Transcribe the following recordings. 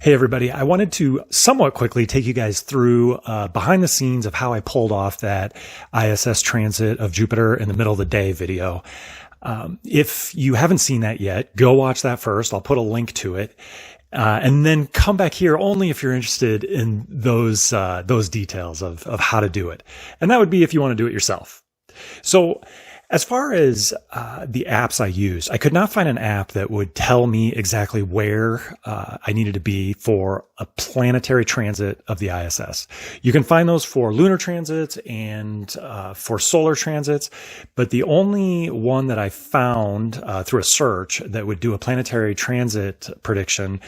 Hey everybody, I wanted to somewhat quickly take you guys through behind the scenes of how I pulled off that ISS transit of Jupiter in the middle of the day video. If you haven't seen that yet, go watch that first. I'll put a link to it. And then come back here only if you're interested in those details of how to do it. And that would be if you want to do it yourself. So as far as the apps I used, I could not find an app that would tell me exactly where I needed to be for a planetary transit of the ISS. You can find those for lunar transits and for solar transits, but the only one that I found through a search that would do a planetary transit prediction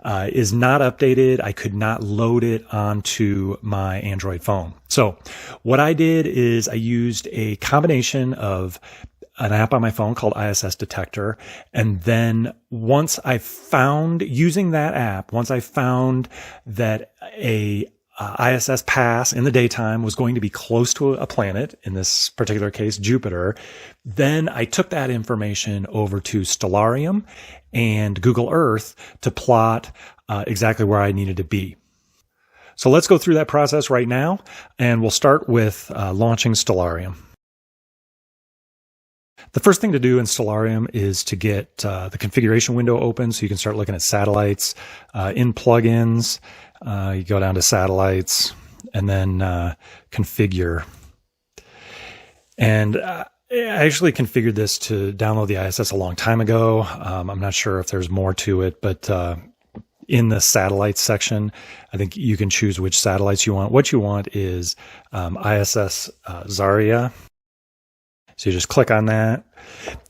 is not updated. I could not load it onto my Android phone. So what I did is I used a combination of an app on my phone called ISS Detector. And then once I found, using that app, once I found that a ISS pass in the daytime was going to be close to a planet, in this particular case, Jupiter, then I took that information over to Stellarium and Google Earth to plot exactly where I needed to be. So let's go through that process right now, and we'll start with launching Stellarium. The first thing to do in Stellarium is to get the configuration window open so you can start looking at satellites. In plugins, you go down to satellites and then configure. And I actually configured this to download the ISS a long time ago. I'm not sure if there's more to it, but in the satellites section, I think you can choose which satellites you want. What you want is ISS Zarya. So you just click on that.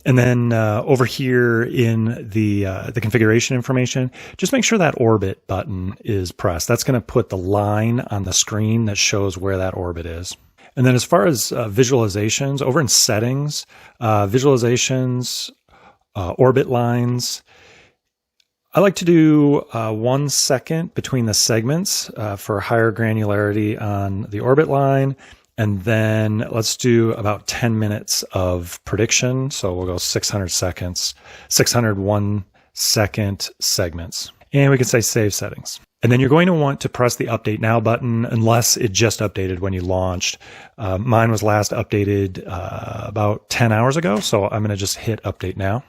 And then over here in the configuration information, just make sure that orbit button is pressed. That's going to put the line on the screen that shows where that orbit is. And then as far as visualizations, over in settings, visualizations, orbit lines, I like to do 1 second between the segments for higher granularity on the orbit line. And then let's do about 10 minutes of prediction. So we'll go 600 seconds, 601 second segments. And we can say save settings. And then you're going to want to press the update now button unless it just updated when you launched. Mine was last updated about 10 hours ago. So I'm going to just hit update now.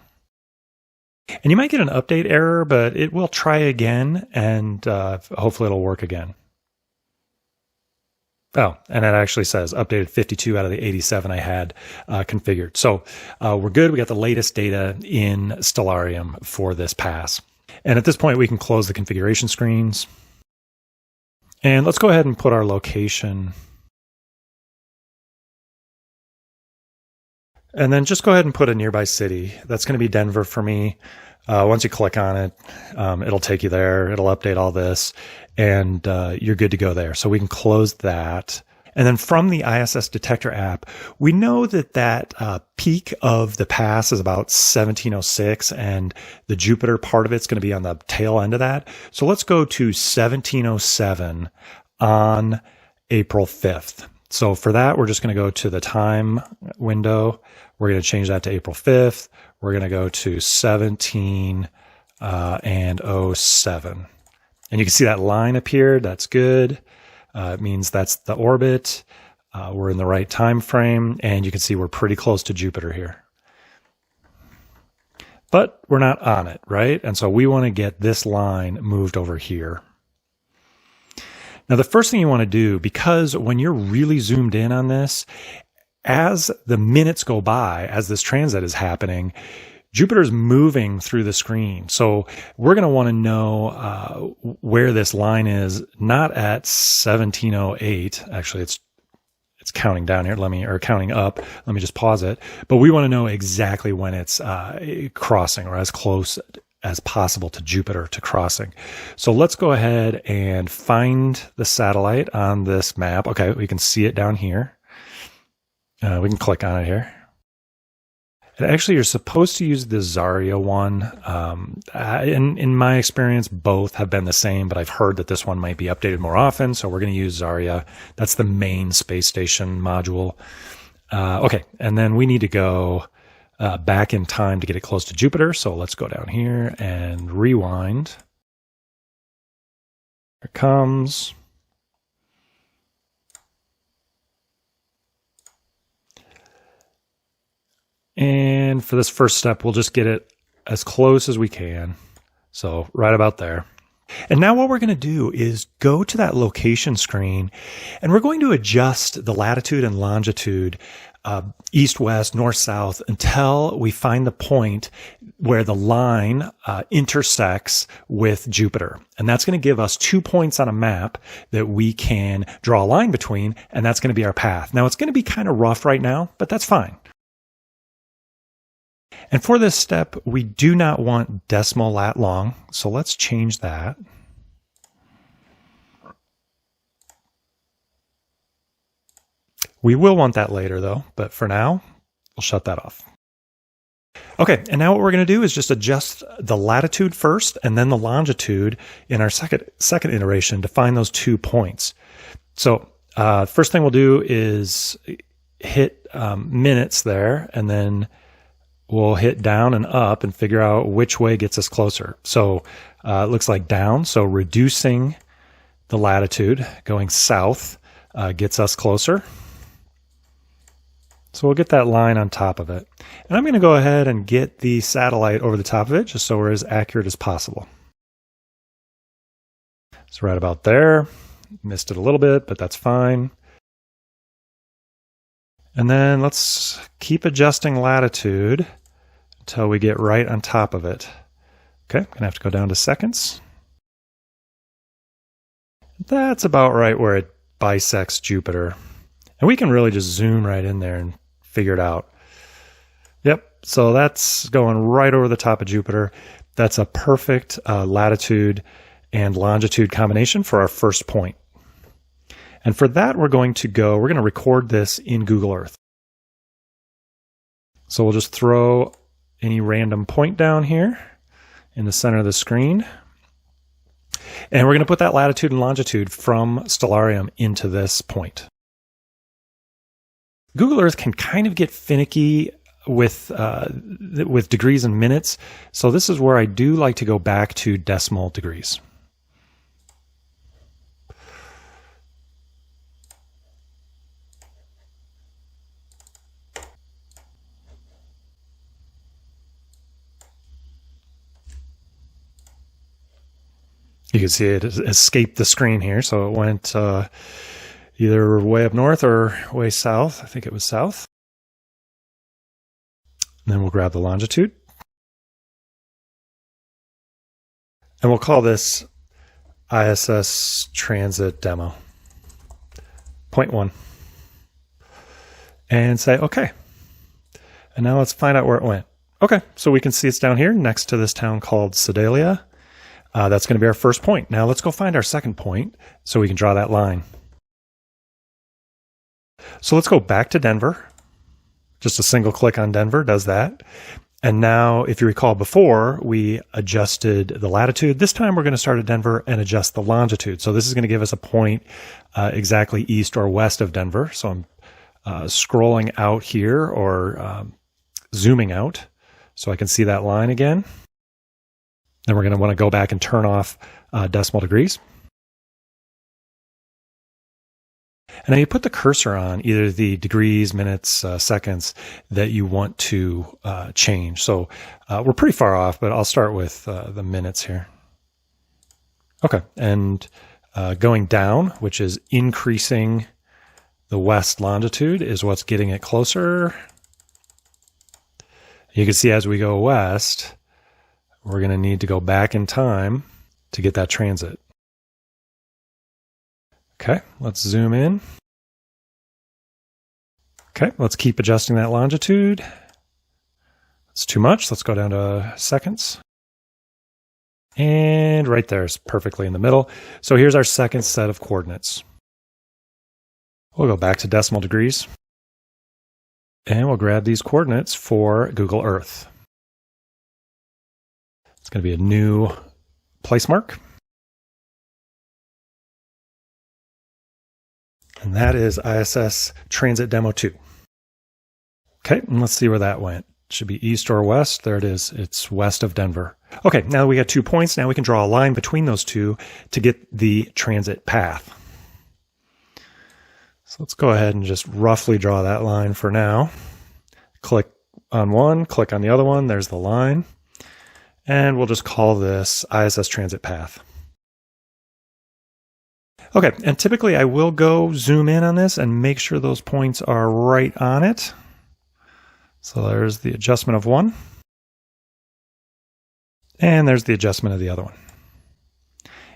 And you might get an update error, but it will try again and hopefully it'll work again. Oh, and it actually says updated 52 out of the 87 I had configured. So we're good. We got the latest data in Stellarium for this pass. And at this point, we can close the configuration screens. And let's go ahead and put our location. And then just go ahead and put a nearby city. That's going to be Denver for me. Once you click on it, it'll take you there. It'll update all this, and you're good to go there. So we can close that. And then from the ISS Detector app, we know that peak of the pass is about 1706, and the Jupiter part of it's going to be on the tail end of that. So let's go to 1707 on April 5th. So for that, we're just going to go to the time window. We're going to change that to April 5th. We're going to go to 17 and 07. And you can see that line appeared. That's good. It means that's the orbit. We're in the right time frame. And you can see we're pretty close to Jupiter here. But we're not on it, right? And so we want to get this line moved over here. Now, the first thing you want to do, because when you're really zoomed in on this, as the minutes go by, as this transit is happening, Jupiter's moving through the screen. So we're going to want to know where this line is, not at 1708. Actually, it's counting down here. Or counting up. Let me just pause it. But we want to know exactly when it's crossing, or as close as possible to Jupiter to crossing. So let's go ahead and find the satellite on this map. Okay, we can see it down here. We can click on it here. And actually, you're supposed to use the Zarya one. In my experience, both have been the same, but I've heard that this one might be updated more often. So we're going to use Zarya. That's the main space station module. Okay, and then we need to go back in time to get it close to Jupiter. So let's go down here and rewind. Here it comes. And for this first step, we'll just get it as close as we can. So right about there. And now what we're going to do is go to that location screen, and we're going to adjust the latitude and longitude east, west, north, south until we find the point where the line intersects with Jupiter. And that's going to give us 2 points on a map that we can draw a line between, and that's going to be our path. Now, it's going to be kind of rough right now, but that's fine. And for this step, we do not want decimal lat long, so let's change that. We will want that later though, but for now, we'll shut that off. Okay, and now what we're going to do is just adjust the latitude first and then the longitude in our second iteration to find those 2 points. So first thing we'll do is hit minutes there, and then we'll hit down and up and figure out which way gets us closer. So it looks like down, so reducing the latitude, going south gets us closer. So we'll get that line on top of it. And I'm going to go ahead and get the satellite over the top of it just so we're as accurate as possible. So right about there. Missed it a little bit, but that's fine. And then let's keep adjusting latitude until we get right on top of it. Okay, I'm going to have to go down to seconds. That's about right where it bisects Jupiter. And we can really just zoom right in there and figure it out. Yep, so that's going right over the top of Jupiter. That's a perfect latitude and longitude combination for our first point. And for that, we're going to record this in Google Earth. So we'll just throw any random point down here in the center of the screen. And we're going to put that latitude and longitude from Stellarium into this point. Google Earth can kind of get finicky with degrees and minutes. So this is where I do like to go back to decimal degrees. You can see it escaped the screen here, so it went either way up north or way south. I think it was south. And then we'll grab the longitude. And we'll call this ISS Transit Demo. 0.1. And say, okay. And now let's find out where it went. Okay, so we can see it's down here next to this town called Sedalia. That's going to be our first point. Now let's go find our second point so we can draw that line. So let's go back to Denver. Just a single click on Denver does that. And now, if you recall before, we adjusted the latitude. This time we're going to start at Denver and adjust the longitude. So this is going to give us a point exactly east or west of Denver. So I'm scrolling out here or zooming out so I can see that line again. Then we're going to want to go back and turn off decimal degrees. And now you put the cursor on either the degrees, minutes, seconds that you want to change. So we're pretty far off, but I'll start with the minutes here. Okay, and going down, which is increasing the west longitude, is what's getting it closer. You can see as we go west, we're going to need to go back in time to get that transit. Okay, let's zoom in. Okay, let's keep adjusting that longitude. It's too much. Let's go down to seconds. And right there is perfectly in the middle. So here's our second set of coordinates. We'll go back to decimal degrees. And we'll grab these coordinates for Google Earth. It's going to be a new place mark. And that is ISS Transit Demo 2. Okay, and let's see where that went. should be east or west. There it is. It's west of Denver. Okay, now we got 2 points. Now we can draw a line between those two to get the transit path. So let's go ahead and just roughly draw that line for now. Click on one, click on the other one. There's the line. And we'll just call this ISS transit path. Okay, and typically I will go zoom in on this and make sure those points are right on it. So there's the adjustment of one. And there's the adjustment of the other one.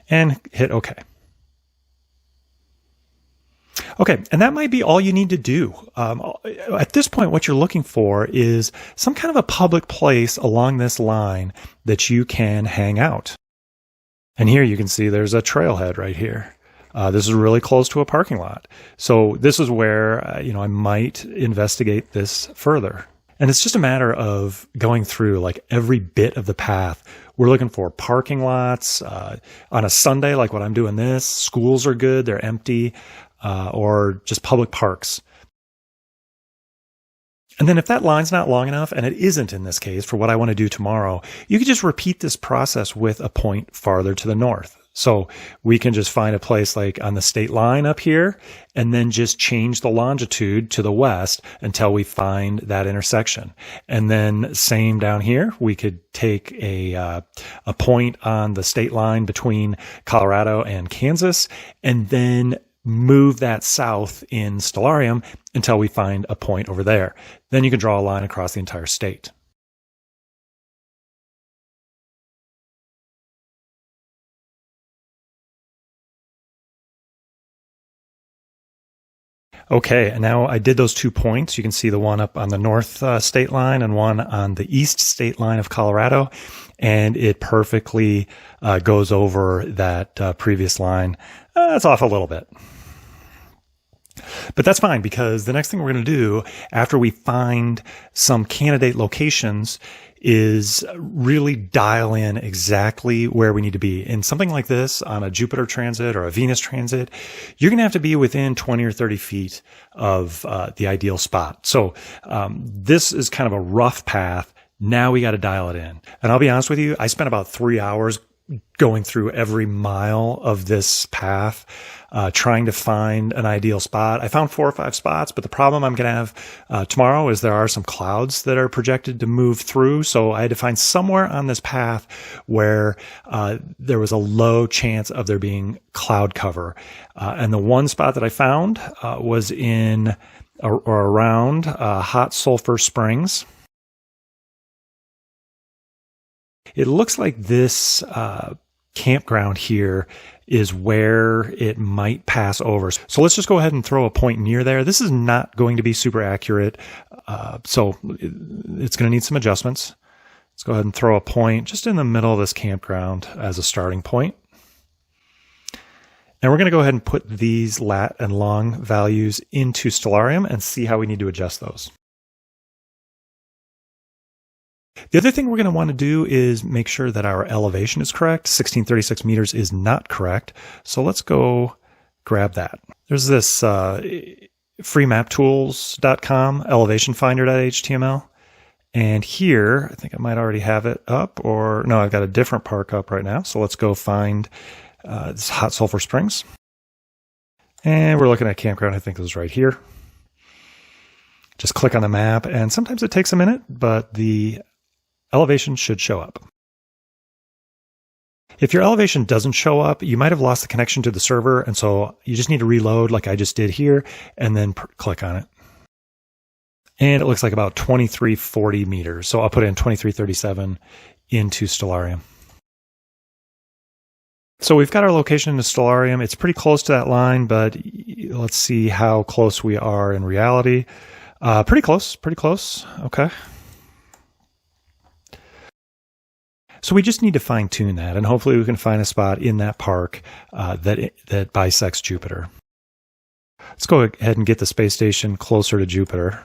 And hit OK. Okay, and that might be all you need to do. At this point, what you're looking for is some kind of a public place along this line that you can hang out. And here you can see there's a trailhead right here. This is really close to a parking lot. So this is where, I might investigate this further. And it's just a matter of going through like every bit of the path. We're looking for parking lots, on a Sunday, like what I'm doing this. Schools are good. They're empty, or just public parks. And then if that line's not long enough, and it isn't in this case for what I want to do tomorrow, you can just repeat this process with a point farther to the north. So we can just find a place like on the state line up here, and then just change the longitude to the west until we find that intersection. And then same down here, we could take a point on the state line between Colorado and Kansas, and then move that south in Stellarium until we find a point over there. Then you can draw a line across the entire state. Okay, and now I did those 2 points. You can see the one up on the north state line and one on the east state line of Colorado, and it perfectly goes over that previous line. It's off a little bit. But that's fine, because the next thing we're going to do after we find some candidate locations is really dial in exactly where we need to be. In something like this, on a Jupiter transit or a Venus transit, you're going to have to be within 20 or 30 feet of the ideal spot. So this is kind of a rough path. Now we got to dial it in. And I'll be honest with you, I spent about 3 hours going through every mile of this path, trying to find an ideal spot. I found 4 or 5 spots, but the problem I'm going to have tomorrow is there are some clouds that are projected to move through. So I had to find somewhere on this path where there was a low chance of there being cloud cover. And the one spot that I found was in or around Hot Sulphur Springs. It looks like this campground here is where it might pass over. So let's just go ahead and throw a point near there. This is not going to be super accurate, so it's going to need some adjustments. Let's go ahead and throw a point just in the middle of this campground as a starting point. And we're going to go ahead and put these lat and long values into Stellarium and see how we need to adjust those. The other thing we're going to want to do is make sure that our elevation is correct. 1636 meters is not correct. So let's go grab that. There's this freemaptools.com elevation finder.html. And here, I think I might already have it up, or no, I've got a different park up right now. So let's go find this Hot Sulphur Springs. And we're looking at campground. I think this is right here. Just click on the map, and sometimes it takes a minute, but the elevation should show up. If your elevation doesn't show up, you might have lost the connection to the server, and so you just need to reload like I just did here, and then click on it. And it looks like about 2340 meters, so I'll put in 2337 into Stellarium. So we've got our location in the Stellarium. It's pretty close to that line, but let's see how close we are in reality. Pretty close. Okay. So we just need to fine tune that, and hopefully we can find a spot in that park that bisects Jupiter. Let's go ahead and get the space station closer to Jupiter.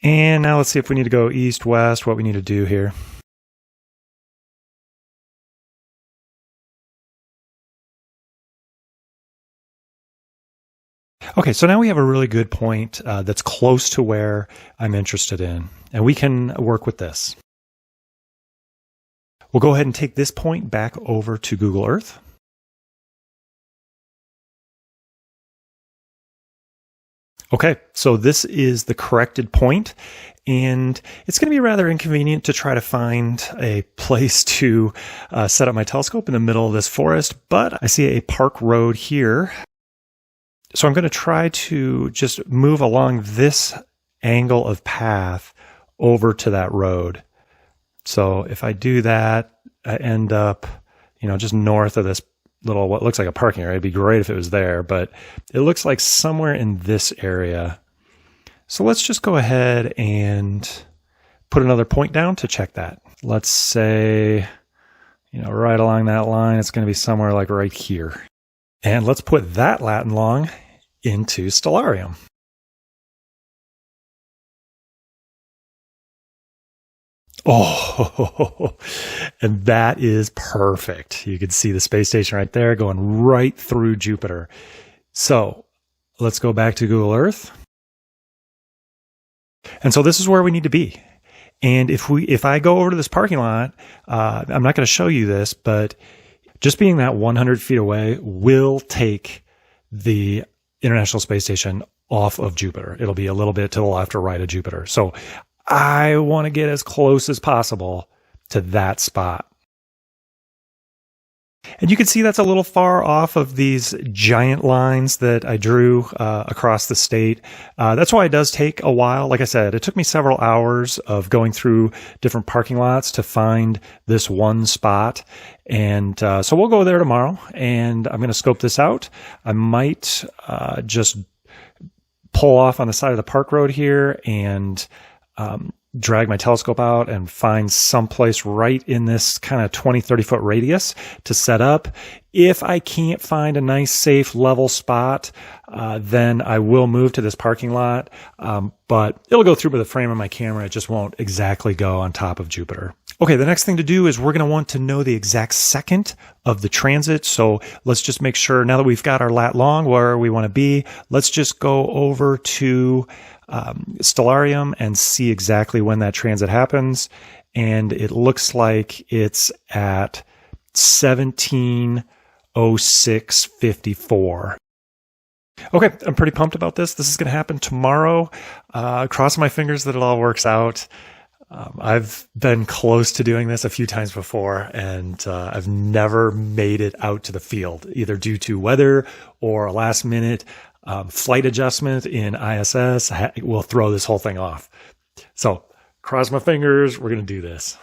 And now let's see if we need to go east, west, what we need to do here. Okay, so now we have a really good point that's close to where I'm interested in, and we can work with this. We'll go ahead and take this point back over to Google Earth. Okay, so this is the corrected point, and it's going to be rather inconvenient to try to find a place to set up my telescope in the middle of this forest, but I see a park road here. So I'm going to try to just move along this angle of path over to that road. So if I do that, I end up, just north of this little, what looks like a parking area. It'd be great if it was there, but it looks like somewhere in this area. So let's just go ahead and put another point down to check that. Let's say, right along that line, it's going to be somewhere like right here. And let's put that Latin long into Stellarium. Oh, and that is perfect. You can see the space station right there going right through Jupiter. So let's go back to Google Earth. And so this is where we need to be. And if I go over to this parking lot, I'm not going to show you this, but just being that 100 feet away will take the International Space Station off of Jupiter. It'll be a little bit to the left or right of Jupiter. So I want to get as close as possible to that spot. And you can see that's a little far off of these giant lines that I drew across the state. That's why it does take a while. Like I said, it took me several hours of going through different parking lots to find this one spot. And so we'll go there tomorrow, and I'm going to scope this out. I might just pull off on the side of the park road here and drag my telescope out and find someplace right in this kind of 20-30 foot radius to set up. If I can't find a nice, safe, level spot, then I will move to this parking lot. But it'll go through with the frame of my camera. It just won't exactly go on top of Jupiter. Okay, the next thing to do is we're going to want to know the exact second of the transit. So let's just make sure, now that we've got our lat long where we want to be, let's just go over to Stellarium and see exactly when that transit happens. And it looks like it's at 17:06:54. Okay, I'm pretty pumped about this. This is going to happen tomorrow. Cross my fingers that it all works out. I've been close to doing this a few times before, and I've never made it out to the field, either due to weather or a last minute flight adjustment in ISS will throw this whole thing off. So cross my fingers, we're going to do this.